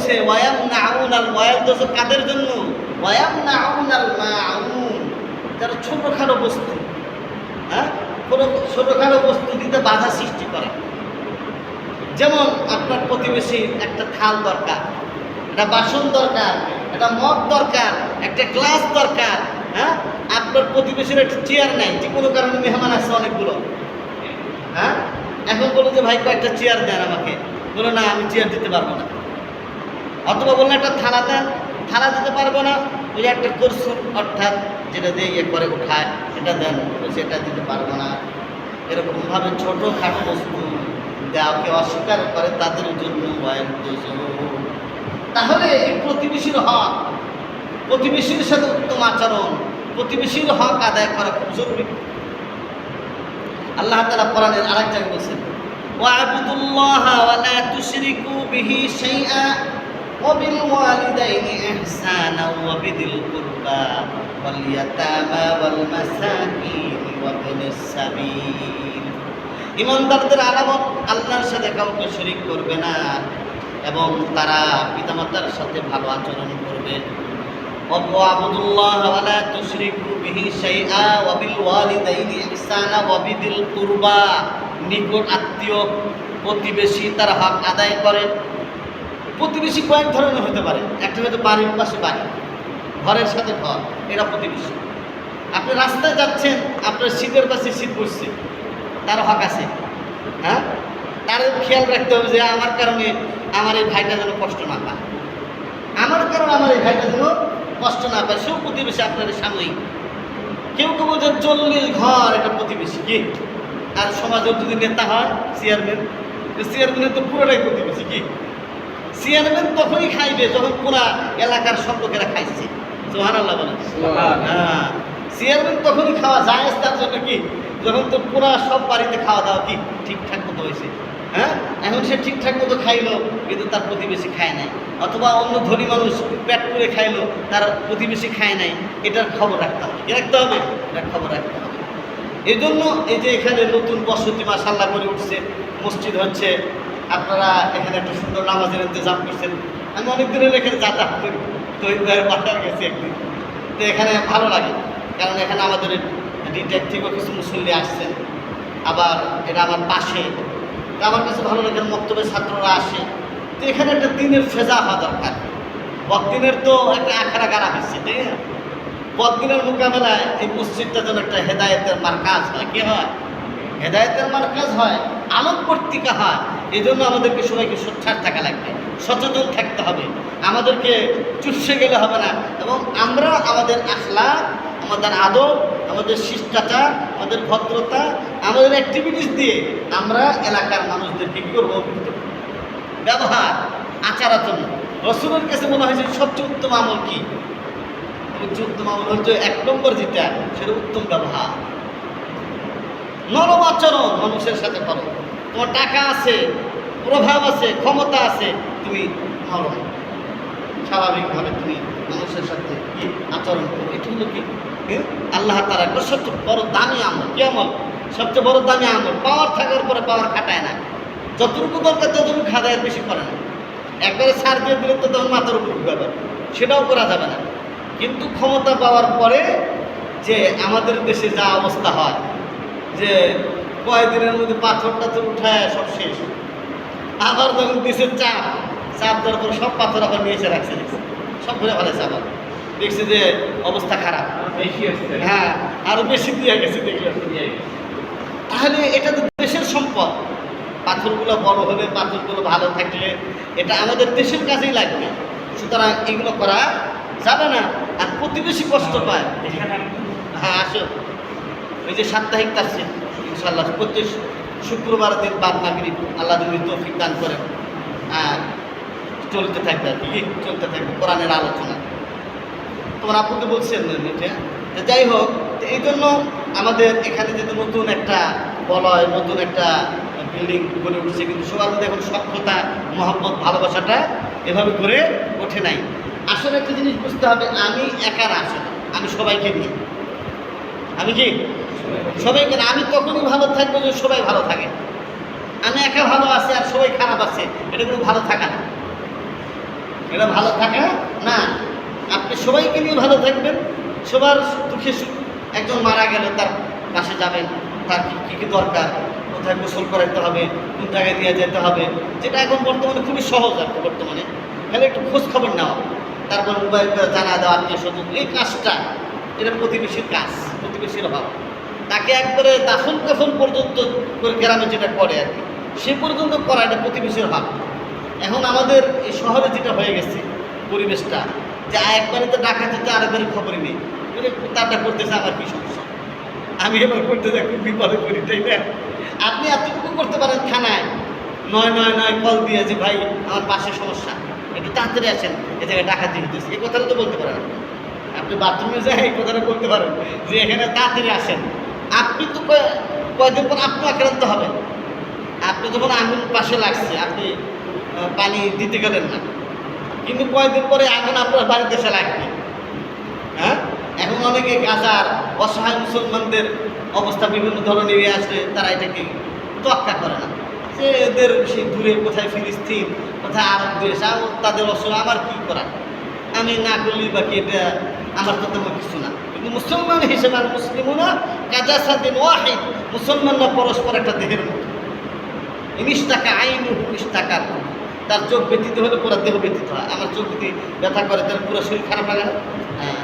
বলছে ওয়ায়ামনাউনাল ওয়ায়াল কাদের জন্য? ওয়ায়ামনাউনাল মাউন, যারা ছোটখাটো বস্তু, হ্যাঁ, ছোটখাটো বস্তু দিতে বাধা সৃষ্টি করে। যেমন আপনার প্রতিবেশীর একটা থাল দরকার, একটা বাসন দরকার, একটা মগ দরকার, একটা গ্লাস দরকার, হ্যাঁ, আপনার প্রতিবেশীর একটা চেয়ার নাই, যে কোনো কারণে মেহমান আসছে অনেকগুলো, হ্যাঁ, এখন বলো যে ভাই কয়েকটা চেয়ার দেন আমাকে, বলো না আমি চেয়ার দিতে পারবো না। অথবা বললো একটা থালা দেন, থালা দিতে পারবো না, ওই যে একটা করসুন অর্থাৎ যেটা দিয়ে ইয়ে করে উঠায় সেটা দেন, সেটা দিতে পারবো না। এরকমভাবে ছোটোখাটো বস্তু দেওয়াকে অস্বীকার করে তাদের জন্য ওয়াইল দুজুর। তাহলে এই প্রতিবেশীর হক, প্রতিবেশীর সাথে উত্তম আচরণ, প্রতিবেশীর হক আদায় করা খুব জরুরি। আল্লাহ তাআলা কোরআনের আরেক জায়গায় বলেছেন ওয়া'বুদুল্লাহা ওয়া লা তুশরিকু বিহি শাইআ ওয়া বিল ওয়ালিদাইনি ইহসানা ওয়া বিদিল কুরবা ওয়াল ইয়াতামা ওয়াল মাসাকিন ওয়া ইবনিস সাবিল। ঈমানদারদের আলামত আল্লাহর সাথে কাউকে শরীক করবে না এবং তারা পিতামাতার সাথে ভালো আচরণ করবে। ওয়া'বুদুল্লাহা ওয়া লা তুশরিকু বিহি শাইআ ওয়া বিল ওয়ালিদাইনি ইহসানা ওয়া বিদিল কুরবা, নিকট আত্মীয় প্রতিবেশী তার হক আদায় করে। প্রতিবেশী কয়েক ধরনের হতে পারে। একটা হয়তো বাড়ির পাশে বাড়ি, ঘরের সাথে ঘর, এরা প্রতিবেশী। আপনি রাস্তায় যাচ্ছেন, আপনার সিটের পাশে সিট বসছে, তার হক আছে, হ্যাঁ, তার খেয়াল রাখতে হবে যে আমার কারণে আমার এই ভাইটা যেন কষ্ট না পায়, আমার কারণে আমার এই ভাইটা যেন কষ্ট না পায়। সেও প্রতিবেশী আপনার সাময়িক। কেউ কেউ বলছেন 40 ঘর এটা প্রতিবেশী কি? আর সমাজের যদি নেতা হয় চেয়ারম্যান, চেয়ারম্যানের তো পুরোটাই প্রতিবেশী কি? চেয়ারম্যান তখনই খাইবে যখন পুরা এলাকার সব লোকেরা খাইছে। সুবহানাল্লাহ বলেন। হ্যাঁ, চেয়ারম্যান তখনই খাওয়া যায় তার জন্য কি, যখন তো পুরা সব বাড়িতে খাওয়া দাওয়া কি ঠিকঠাক মতো হয়েছে। হ্যাঁ, এখন সে ঠিকঠাক মতো খাইলো কিন্তু তার প্রতিবেশী খায় নাই, অথবা অন্য ধনী মানুষ পেট করে খাইলো তার প্রতিবেশী খায় নাই, এটার খবর রাখতে হবে। কি রাখতে হবে? এটার খবর রাখতে হবে। এই জন্য এই যে এখানে নতুন বসতি মাশাআল্লাহ করে উঠছে, মসজিদ হচ্ছে, আপনারা এখানে একটা সুন্দর নামাজের ইন্তজাম করছেন। আমি অনেক দিনের এখানে যাতায়াত করি, তো বাসায় গেছি একদিন, তো এখানে ভালো লাগে, কারণ এখানে আমাদের ডিটেক থেকেও কিছু মুসল্লি আসছেন, আবার এটা আমার পাশে, তো আমার কাছে ভালো লাগে, মক্তবের ছাত্ররা আসে। তো এখানে একটা দিনের ফেজা হওয়া দরকার। বদিনের তো একটা আখড়া গাড়া হচ্ছে, তাই না? বদিনের মোকাবেলায় এই মসজিদটা যেন একটা হেদায়েতের মার্কাজ হয়। কি হয়? হেদায়েতের মার্কাজ হয়, আলোক পত্রিকা হয়। এই জন্য আমাদেরকে সবাইকে সোচ্চার থাকা লাগবে, সচেতন থাকতে হবে। আমাদেরকে চুষে গেলে হবে না, এবং আমরা আমাদের আখলাক, আমাদের আদব, আমাদের শিষ্টাচার, আমাদের ভদ্রতা, আমাদের অ্যাক্টিভিটিস দিয়ে আমরা এলাকার মানুষদেরকে কী করবো? ব্যবহার, আচার আচরণ। রাসূলের কাছে মনে হয়েছে সবচেয়ে উত্তম আমল কি? উত্তম আমল হচ্ছে 1 নম্বর যেটা, সেটা উত্তম ব্যবহার, নরম আচরণ মানুষের সাথে করো। তোমার টাকা আছে, প্রভাব আছে, ক্ষমতা আছে, তুমি নরম, স্বাভাবিকভাবে তুমি মানুষের সাথে কি আচরণ করো। এটা হলো কি আল্লাহ তাআলা সবচেয়ে বড় দামি আমল। কি আমল? সবচেয়ে বড় দামি আমল। পাওয়ার থাকার পরে পাওয়ার খাটায় না, যতটুকু দরকার ততটুকু খাটায়, বেশি করে না। একবারে ছাড় দিয়ে দিলে তো তখন মাথার উপর উঠবে, সেটাও করা যাবে না। কিন্তু ক্ষমতা পাওয়ার পরে যে আমাদের দেশে যা অবস্থা হয়, যে কয়েকদিনের মধ্যে পাথর টাথর উঠায় সব শেষ, আবার যখন দেশের চাপ দেওয়ার পর সব পাথর আবার নিয়ে এসে রাখছে, সব ঘুরে ফেলেছে, আবার দেখছে যে অবস্থা খারাপ, হ্যাঁ আরো বেশি দিয়ে গেছে দেখলে। তাহলে এটা তো দেশের সম্পদ, পাথরগুলো বড় হবে, পাথরগুলো ভালো থাকলে এটা আমাদের দেশের কাছেই লাগবে। সুতরাং এগুলো করা যাবে না। আর প্রতিবেশী কষ্ট পায়। হ্যাঁ আসো, ওই যে সাপ্তাহিক তাফসীর ইনশাআল্লাহ প্রত্যেক শুক্রবার দিন বাদ মাগরিব আল্লাহ যদি তৌফিক দান করেন চলতে থাকবে, আর কি চলতে থাকবে কোরআনের আলোচনা। তোমার আপুকে বলছেন এটা, যাই হোক, এই জন্য আমাদের এখানে যদি নতুন একটা বলয়, নতুন একটা বিল্ডিং গড়ে উঠছে, কিন্তু সবার মধ্যে এখন সক্ষতা, মহব্বত, ভালোবাসাটা এভাবে করে ওঠে নাই। আসলে একটা জিনিস বুঝতে হবে, আমি একা না, আসলে আমি সবাইকে নিয়ে, আমি কি সবাইকে না, আমি তখনই ভালো থাকবো যে সবাই ভালো থাকে। আমি একা ভালো আছি আর সবাই খারাপ আছে, এটা কোনো ভালো থাকা না। এটা ভালো থাকা না। আপনি সবাইকে নিয়ে ভালো থাকবেন, সবার দুঃখে সুখ। একজন মারা গেলে তার পাশে যাবেন, তার কী কী দরকার, কোথায় গোসল করাইতে হবে, কোন জায়গায় দিয়ে যেতে হবে, যেটা এখন বর্তমানে খুবই সহজ আর কি। বর্তমানে খালি একটু খোঁজ খবর নেওয়া, তারপর মোবাইল করে জানা দেওয়া আত্মীয় স্বজন, এই কাজটা এটা প্রতিবেশীর কাজ, প্রতিবেশীর হক। তাকে একবারে দাফন কাফন পর্যন্ত করে গ্রামে যেটা করে আর কি, সে পর্যন্ত করা এটা প্রতিবেশীর হক। এখন আমাদের এই শহরে যেটা হয়ে গেছে পরিবেশটা, যে একবারে তো ডাকা যেতে আরেকবারের খবরই নেই, তারটা করতেছে আমার কী সমস্যা, আমি এবার করতে যাই খুব বিপদে করি, তাই না? আপনি এতটুকু করতে পারেন থানায় 999 কল দিয়ে যে ভাই আমার পাশে সমস্যা, একটু তাড়াতাড়ি আসেন, এ জায়গায় ডাকাতি হইতেছে, এই কথাটা তো বলতে পারেন। আপনি বাথরুমে যাই এই কথাটা বলতে পারেন যে এখানে তাড়াতাড়ি আসেন। আপনি তো কয়েকদিন পর আপনি আক্রান্ত হবেন। আপনি যখন আগুন পাশে লাগছে, আপনি পানি দিতে গেলেন না, কিন্তু কয়েকদিন পরে আগুন আপনার বাড়িতে এসে লাগবে। হ্যাঁ, এখন অনেকে গাজার অসহায় মুসলমানদের অবস্থা বিভিন্ন ধরনের আসলে তারা এটাকে তোয়াক্কা করে না, যে এদের সেই দূরে কোথায় ফিলিস্তিন, কোথায় আরব দেশ, তাদের অসহায় আমার কী করা, আমি না করলেই বাকি, এটা আমার তো তেমন কিছু না। কিন্তু মুসলমান হিসেবে আর মুসলিমরা কাজা সাদিন ওয়াহিদ, মুসলমানরা পরস্পর একটা দেহের মতো। ইনিশটাকা আইনু ইশটাকার, তার চোখ ব্যতীত হলে পুরো দেহ ব্যতীত হয়। আমার চোখ যদি ব্যথা করে তাহলে পুরো শরীর খারাপ লাগে না। হ্যাঁ,